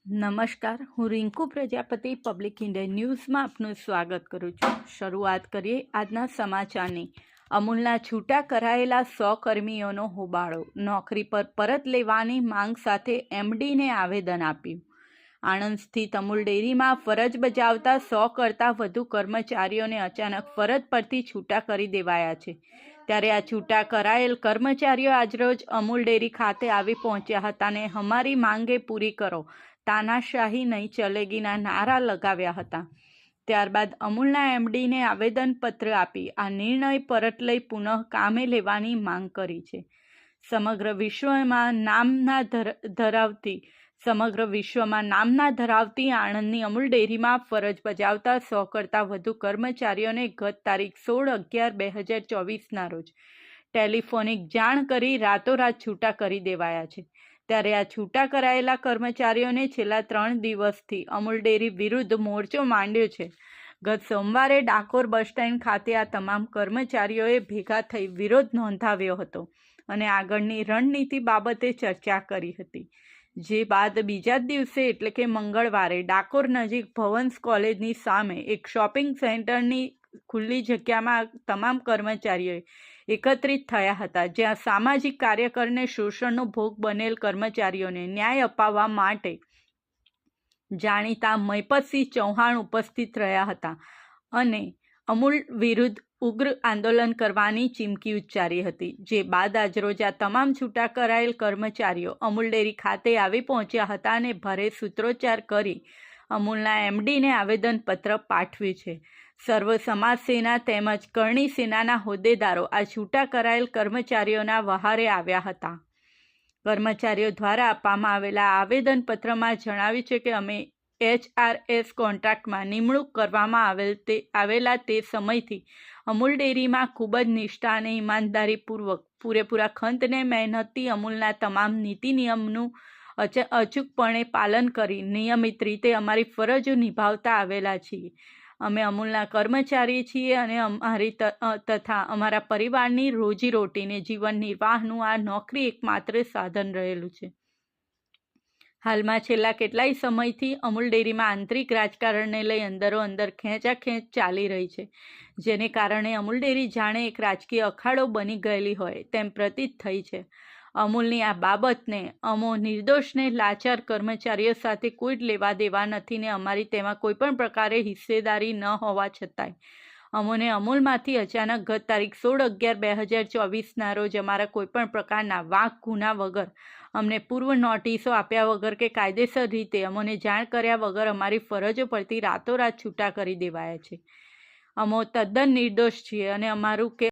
નમસ્કાર, હું Rinku Prajapati public India ન્યૂઝમાં આપનું સ્વાગત કરું છું। શરૂઆત કરીએ આજના સમાચારની। અમૂલના છૂટા કરાયેલા 100 કર્મીઓનો હોબાળો, નોકરી પર પરત લેવાની માંગ સાથે એમડીને આવેદન આપ્યું। આણંદ સ્થિત અમૂલ ડેરીમાં ફરજ બજાવતા 100 કરતાં વધુ કર્મચારીઓને અચાનક ફરજ પરથી છૂટા કરી દેવાયા છે। ત્યારે આ છૂટા કરાયેલ કર્મચારીઓ આજરોજ અમૂલ ડેરી ખાતે આવી પહોંચ્યા હતા અને હમારી માંગે પૂરી કરો, તાનાશાહી નહીં ચલેગીના નારા લગાવ્યા હતા। ત્યારબાદ અમૂલના એમડીને આવેદનપત્ર આપી આ નિર્ણય પરત લઈ પુનઃ કામે લેવાની માંગ કરી છે। સમગ્ર વિશ્વમાં નામના ધરાવતી આણંદની અમૂલ ડેરીમાં ફરજ બજાવતા 100 કરતાં વધુ કર્મચારીઓને ગત તારીખ 16/11/2024ના રોજ ટેલિફોનિક જાણ કરી રાતોરાત છૂટા કરી દેવાયા છે। ત્યારે આ છૂટા કરાયેલા કર્મચારીઓને છેલ્લા 3 દિવસથી અમૂલ ડેરી વિરુદ્ધ મોરચો માંડ્યો છે। ગત સોમવારે ડાકોર બસ સ્ટેન્ડ ખાતે આ તમામ કર્મચારીઓએ ભેગા થઈ વિરોધ નોંધાવ્યો હતો અને આગળની રણનીતિ બાબતે ચર્ચા કરી હતી। જે બાદ બીજા દિવસે એટલે કે મંગળવારે ડાકોર નજીક ભવન્સ કોલેજની સામે એક શોપિંગ સેન્ટરની ખુલ્લી જગ્યામાં તમામ કર્મચારીઓએ એકત્રિત થયા હતા, જ્યાં સામાજિક કાર્યકરને શોષણનો ભોગ બનેલ કર્મચારીઓને ન્યાય અપાવવા માટે જાણીતા મહિપતસિંહ ચૌહાણ ઉપસ્થિત રહ્યા હતા અને અમૂલ વિરુદ્ધ ઉગ્ર આંદોલન કરવાની ચીમકી ઉચ્ચારી હતી। જે બાદ આજરોજ આ તમામ છૂટા કરાયેલ કર્મચારીઓ અમૂલ ડેરી ખાતે આવી પહોંચ્યા હતા અને ભારે સૂત્રોચ્ચાર કરી અમૂલના એમડીને આવેદનપત્ર પાઠવ્યું છે। સર્વ સમાજ સેના તેમજ કરણી સેનાના હોદ્દેદારો આ છૂટા કરાયેલ કર્મચારીઓના વહારે આવ્યા હતા। કર્મચારીઓ દ્વારા આપવામાં આવેલા આવેદનપત્રમાં જણાવ્યું છે કે અમે HRS કોન્ટ્રાક્ટમાં નિમણૂક કરવામાં આવેલા તે સમયથી અમૂલ ડેરીમાં ખૂબ જ નિષ્ઠા અને ઈમાનદારીપૂર્વક પૂરેપૂરા ખંતને મહેનતથી અમૂલના તમામ નીતિ નિયમનું અચૂકપણે પાલન કરી નિયમિત રીતે અમારી ફરજો નિભાવતા આવેલા છીએ। અમે અમૂલના કર્મચારી છીએ અને અમારી તથા અમારા પરિવારની રોજીરોટીને જીવન નિર્વાહનું આ નોકરી એકમાત્ર સાધન રહેલું છે। હાલમાં છેલ્લા કેટલાય સમયથી અમૂલ ડેરીમાં આંતરિક રાજકારણને લઈ અંદરોઅંદર ખેંચાખેંચ ચાલી રહી છે, જેને કારણે અમૂલ ડેરી જાણે એક રાજકીય અખાડો બની ગયેલી હોય તેમ પ્રતીત થઈ છે। અમૂલની આ બાબતને અમો નિર્દોષને લાચાર કર્મચારીઓ સાથે કોઈ જ લેવા દેવા નથી ને અમારી તેમાં કોઈ પણ પ્રકારે હિસ્સેદારી ન હોવા છતાંય અમોને અમૂલમાંથી અચાનક ગત તારીખ 16/11/2024ના રોજ અમારા કોઈપણ પ્રકારના વાંક ગુના વગર અમને પૂર્વ નોટિસો આપ્યા વગર કે કાયદેસર રીતે અમોને જાણ કર્યા વગર અમારી ફરજો પરથી રાતોરાત છૂટા કરી દેવાયા છે। અમો તદ્દન નિર્દોષ છીએ અને અમારું